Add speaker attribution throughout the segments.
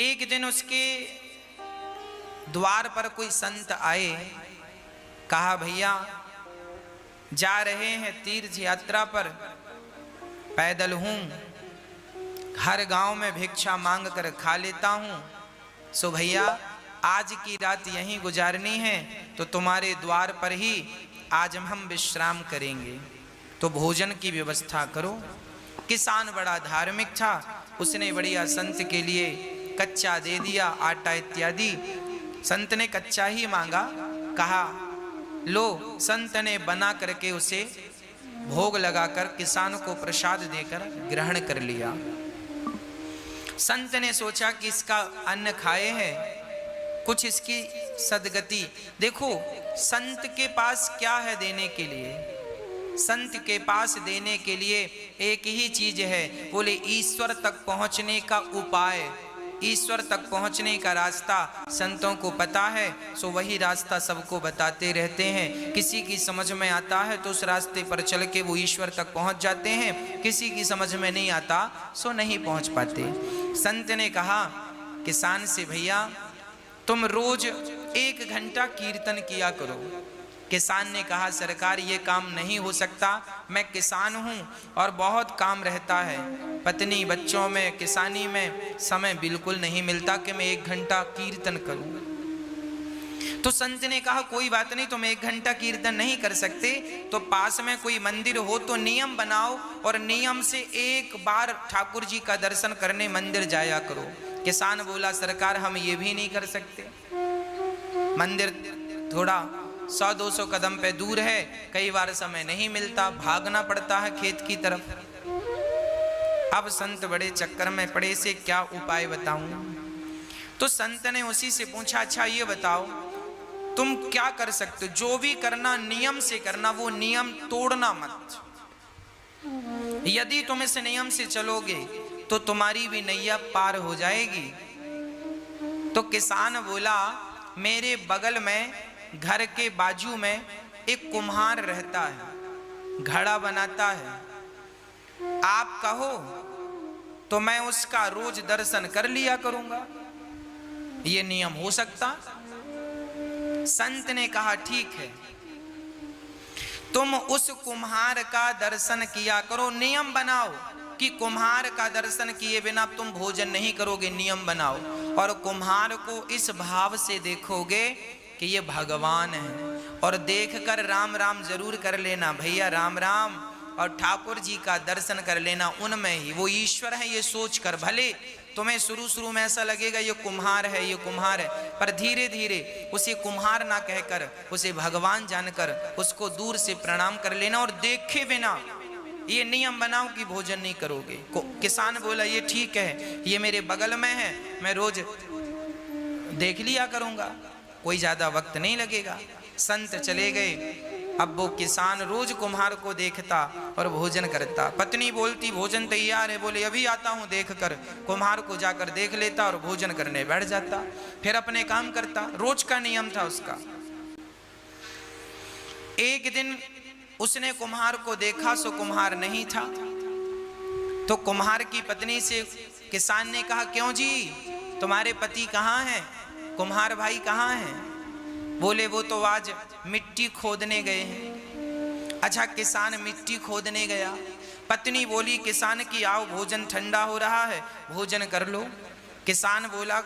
Speaker 1: एक दिन उसके द्वार पर कोई संत आए, कहा भैया जा रहे हैं तीर्थ यात्रा पर, पैदल हूं, हर गांव में भिक्षा मांग कर खा लेता हूं, सो भैया आज की रात यहीं गुजारनी है तो तुम्हारे द्वार पर ही आज हम विश्राम करेंगे, तो भोजन की व्यवस्था करो। किसान बड़ा धार्मिक था, उसने बढ़िया संत के लिए कच्चा दे दिया, आटा इत्यादि। संत ने कच्चा ही मांगा, कहा लो। संत ने बना करके उसे भोग लगाकर किसान को प्रसाद देकर ग्रहण कर लिया। संत ने सोचा कि इसका अन्न खाए हैं, कुछ इसकी सदगति। देखो संत के पास क्या है देने के लिए? संत के पास देने के लिए एक ही चीज है, बोले ईश्वर तक पहुंचने का उपाय, ईश्वर तक पहुंचने का रास्ता संतों को पता है, सो वही रास्ता सबको बताते रहते हैं। किसी की समझ में आता है तो उस रास्ते पर चल के वो ईश्वर तक पहुंच जाते हैं, किसी की समझ में नहीं आता सो नहीं पहुंच पाते। संत ने कहा किसान से, भैया तुम रोज 1 घंटा कीर्तन किया करो। किसान ने कहा सरकार ये काम नहीं हो सकता, मैं किसान हूं और बहुत काम रहता है, पत्नी बच्चों में किसानी में समय बिल्कुल नहीं मिलता कि मैं 1 घंटा कीर्तन करूं। तो संत ने कहा कोई बात नहीं, तुम 1 घंटा कीर्तन नहीं कर सकते तो पास में कोई मंदिर हो तो नियम बनाओ और नियम से 1 बार ठाकुर जी का दर्शन करने मंदिर जाया करो। किसान बोला सरकार हम ये भी नहीं कर सकते, मंदिर थोड़ा 100-200 कदम पे दूर है, कई बार समय नहीं मिलता, भागना पड़ता है खेत की तरफ। अब संत बड़े चक्कर में पड़े, से क्या उपाय बताऊं? तो संत ने उसी से पूछा अच्छा ये बताओ तुम क्या कर सकते हो? जो भी करना नियम से करना, वो नियम तोड़ना मत। यदि तुम इस नियम से चलोगे तो तुम्हारी भी नैया पार हो जाएगी। तो किसान बोला मेरे बगल में घर के बाजू में एक कुम्हार रहता है, घड़ा बनाता है, आप कहो तो मैं उसका रोज दर्शन कर लिया करूंगा, ये नियम हो सकता? संत ने कहा ठीक है, तुम उस कुम्हार का दर्शन किया करो, नियम बनाओ कि कुम्हार का दर्शन किए बिना तुम भोजन नहीं करोगे, नियम बनाओ। और कुम्हार को इस भाव से देखोगे कि ये भगवान है, और देखकर राम राम जरूर कर लेना भैया, राम राम, और ठाकुर जी का दर्शन कर लेना, उनमें ही वो ईश्वर है ये सोचकर। भले तुम्हें शुरू में ऐसा लगेगा ये कुम्हार है, ये कुम्हार है, पर धीरे धीरे उसे कुम्हार ना कहकर उसे भगवान जानकर उसको दूर से प्रणाम कर लेना, और देखे बिना ये नियम बनाओ कि भोजन नहीं करोगे। किसान बोला ये ठीक है, ये मेरे बगल में है, मैं रोज देख लिया करूंगा, कोई ज्यादा वक्त नहीं लगेगा। संत चले गए। अब वो किसान रोज कुम्हार को देखता और भोजन करता। पत्नी बोलती भोजन तैयार है, बोले अभी आता हूं देखकर। कुम्हार को जाकर देख लेता और भोजन करने बैठ जाता, फिर अपने काम करता। रोज का नियम था उसका। एक दिन उसने कुम्हार को देखा, सो कुम्हार नहीं था। तो कुम्हार की पत्नी से किसान ने कहा क्यों जी तुम्हारे पति कहाँ हैं, कुम्हार भाई कहाँ हैं? बोले वो तो आज मिट्टी खोदने गए हैं। अच्छा किसान मिट्टी खोदने गया। पत्नी बोली किसान की आओ भोजन ठंडा हो रहा है, भोजन कर लो। किसान बोला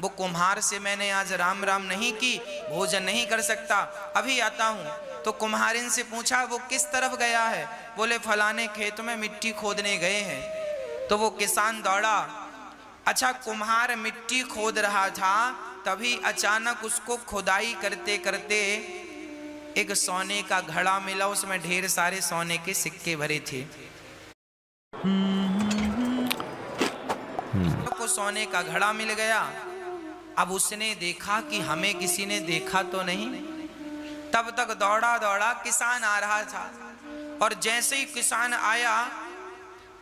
Speaker 1: वो कुम्हार से मैंने आज राम राम नहीं की, भोजन नहीं कर सकता, अभी आता हूँ। तो कुम्हारिन से पूछा वो किस तरफ गया है? बोले फलाने खेत में मिट्टी खोदने गए हैं। तो वो किसान दौड़ा। अच्छा कुम्हार मिट्टी खोद रहा था, तभी अचानक उसको खुदाई करते करते एक सोने का घड़ा मिला, उसमें ढेर सारे सोने के सिक्के भरे थे। को सोने का घड़ा मिल गया। अब उसने देखा कि हमें किसी ने देखा तो नहीं। तब तक दौड़ा दौड़ा किसान आ रहा था, और जैसे ही किसान आया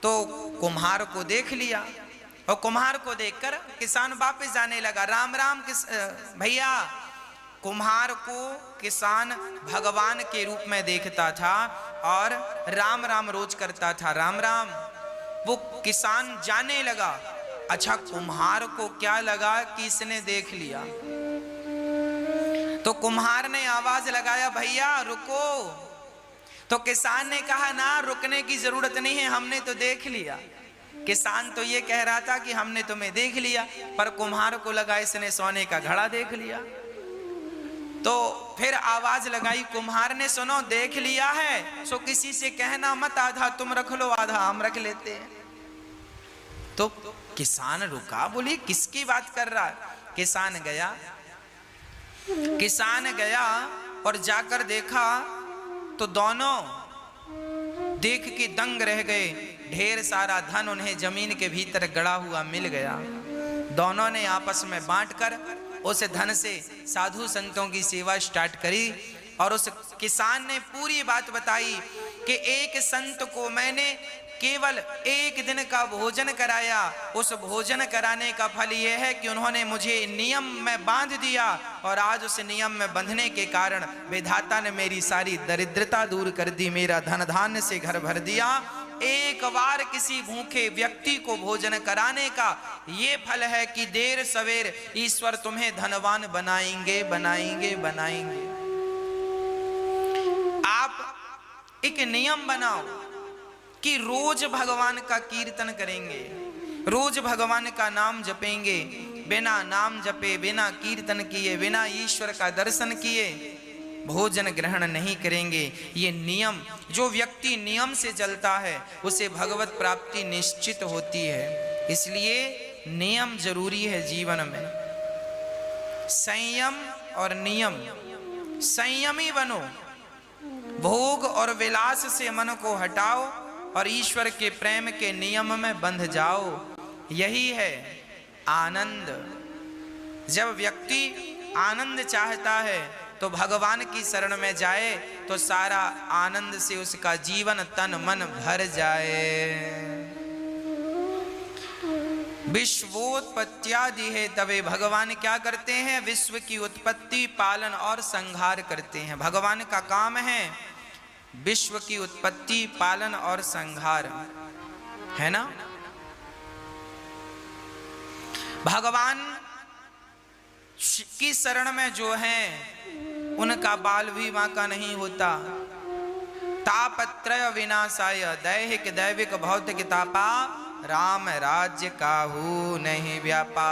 Speaker 1: तो कुम्हार को देख लिया, और कुम्हार को देखकर किसान वापस जाने लगा। राम राम भैया। कुम्हार को किसान भगवान के रूप में देखता था और राम राम रोज करता था, राम राम। वो किसान जाने लगा अच्छा, कुम्हार को क्या लगा कि इसने देख लिया, तो कुम्हार ने आवाज लगाया, भैया रुको। तो किसान ने कहा, ना रुकने की जरूरत नहीं है, हमने तो देख लिया। किसान तो ये कह रहा था कि हमने तुम्हें देख लिया, पर कुम्हार को लगा इसने सोने का घड़ा देख लिया। तो फिर आवाज लगाई कुम्हार ने, सुनो देख लिया है सो किसी से कहना मत, आधा तुम रख लो आधा हम रख लेते हैं। तो किसान रुका, बोली किसकी बात कर रहा है। किसान गया और जाकर देखा तो दोनों देख के दंग रह गए। ढेर सारा धन उन्हें जमीन के भीतर गड़ा हुआ मिल गया। दोनों ने आपस में बांटकर उस धन से साधु संतों की सेवा स्टार्ट करी। और उस किसान ने पूरी बात बताई कि एक संत को मैंने केवल एक दिन का भोजन कराया, उस भोजन कराने का फल यह है कि उन्होंने मुझे नियम में बांध दिया, और आज उस नियम में बंधने के कारण विधाता ने मेरी सारी दरिद्रता दूर कर दी, मेरा धन धान्य से घर भर दिया। एक बार किसी भूखे व्यक्ति को भोजन कराने का ये फल है कि देर सवेर ईश्वर तुम्हें धनवान बनाएंगे बनाएंगे बनाएंगे। आप एक नियम बनाओ कि रोज भगवान का कीर्तन करेंगे, रोज भगवान का नाम जपेंगे। बिना नाम जपे, बिना कीर्तन किए, बिना ईश्वर का दर्शन किए भोजन ग्रहण नहीं करेंगे। ये नियम, जो व्यक्ति नियम से चलता है उसे भगवत प्राप्ति निश्चित होती है। इसलिए नियम जरूरी है जीवन में। संयम और नियम, संयमी बनो, भोग और विलास से मन को हटाओ और ईश्वर के प्रेम के नियम में बंध जाओ। यही है आनंद। जब व्यक्ति आनंद चाहता है तो भगवान की शरण में जाए तो सारा आनंद से उसका जीवन तन मन भर जाए। विश्वोत्पत्त्यादि है तवे, भगवान क्या करते हैं, विश्व की उत्पत्ति, पालन और संहार करते हैं। भगवान का काम है विश्व की उत्पत्ति, पालन और संहार, है ना। भगवान की शरण में जो है उनका बाल भी बांका नहीं होता। तापत्रय विनाशाय, दैहिक दैविक भौतिक तापा, राम राज्य काहू नहीं व्यापा।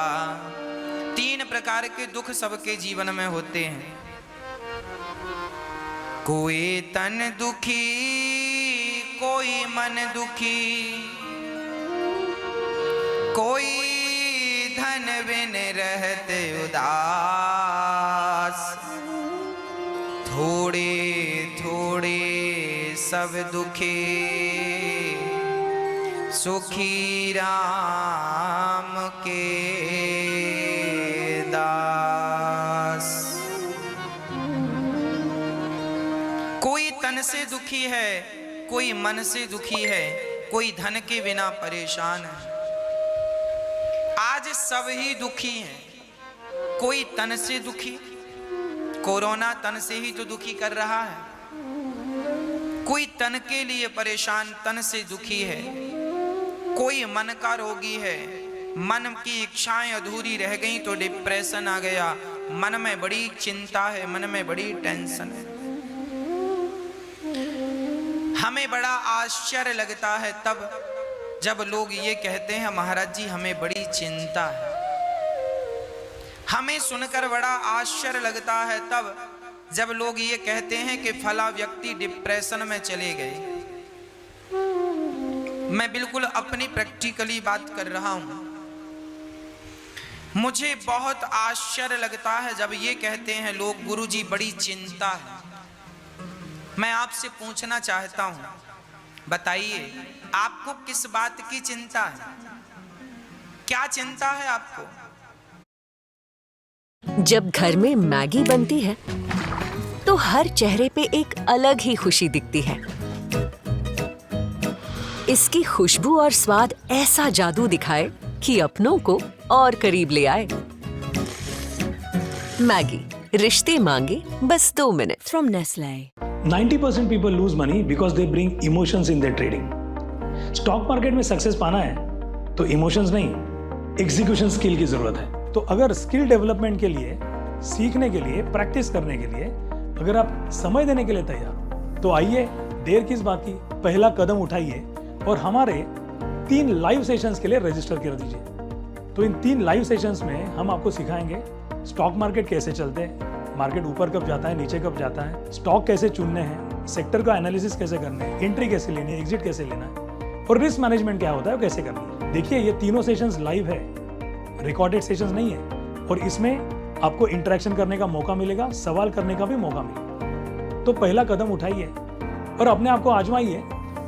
Speaker 1: 3 प्रकार के दुख सबके जीवन में होते हैं। कोई तन दुखी, कोई मन दुखी, कोई धन बिन रहते उदास। थोड़े थोड़े सब दुखी, सुखी राम के दास। कोई तन से दुखी है, कोई मन से दुखी है, कोई धन के बिना परेशान है। आज सब ही दुखी हैं। कोई तन से दुखी, कोरोना तन से ही तो दुखी कर रहा है। कोई तन के लिए परेशान, तन से दुखी है। कोई मन का रोगी है, मन की इच्छाएं अधूरी रह गई तो डिप्रेशन आ गया, मन में बड़ी चिंता है, मन में बड़ी टेंशन है। हमें बड़ा आश्चर्य लगता है तब जब लोग ये कहते हैं महाराज जी हमें बड़ी चिंता है। हमें सुनकर बड़ा आश्चर्य लगता है तब जब लोग ये कहते हैं कि फला व्यक्ति डिप्रेशन में चले गए। मैं बिल्कुल अपनी प्रैक्टिकली बात कर रहा हूं। मुझे बहुत आश्चर्य लगता है जब ये कहते हैं लोग गुरुजी बड़ी चिंता है। मैं आपसे पूछना चाहता हूं, बताइए आपको किस बात की चिंता है? क्या चिंता है आपको?
Speaker 2: जब घर में मैगी बनती है तो हर चेहरे पे एक अलग ही खुशी दिखती है। इसकी खुशबू और स्वाद ऐसा जादू दिखाए कि अपनों को और करीब ले आए। मैगी, रिश्ते मांगे बस 2 minute. From Nestle.
Speaker 3: 90% people lose money because they bring emotions in their trading. Stock market में सक्सेस पाना है तो इमोशंस नहीं, एग्जीक्यूशन स्किल की ज़रूरत है। तो अगर स्किल डेवलपमेंट के लिए, सीखने के लिए, प्रैक्टिस करने के लिए अगर आप समय देने के लिए तैयार हो तो आइए, देर किस बात की, पहला कदम उठाइए और हमारे 3 लाइव सेशंस के लिए रजिस्टर कर दीजिए। तो इन 3 लाइव सेशंस में हम आपको सिखाएंगे स्टॉक मार्केट कैसे चलते हैं, मार्केट ऊपर कब जाता है, नीचे कब जाता है, स्टॉक कैसे चुनने हैं, सेक्टर का एनालिसिस कैसे करना है, एंट्री कैसे लेनी है, एग्जिट कैसे लेना है और रिस्क मैनेजमेंट क्या होता है, कैसे करना है। देखिए, ये तीनों सेशंस लाइव है, रिकॉर्डेड सेशंस नहीं है और इसमें आपको इंटरेक्शन करने का मौका मिलेगा, सवाल करने का भी मौका मिलेगा। तो पहला कदम उठाइए और अपने आप को आजमाइए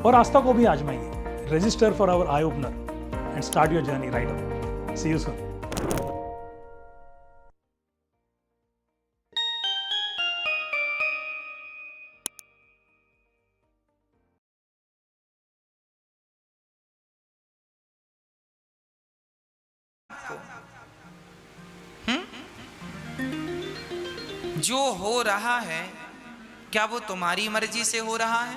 Speaker 3: और आस्था को भी आजमाइए। Register for our eye opener and start your journey right up. See you soon.
Speaker 1: जो हो रहा है क्या वो तुम्हारी मर्जी से हो रहा है?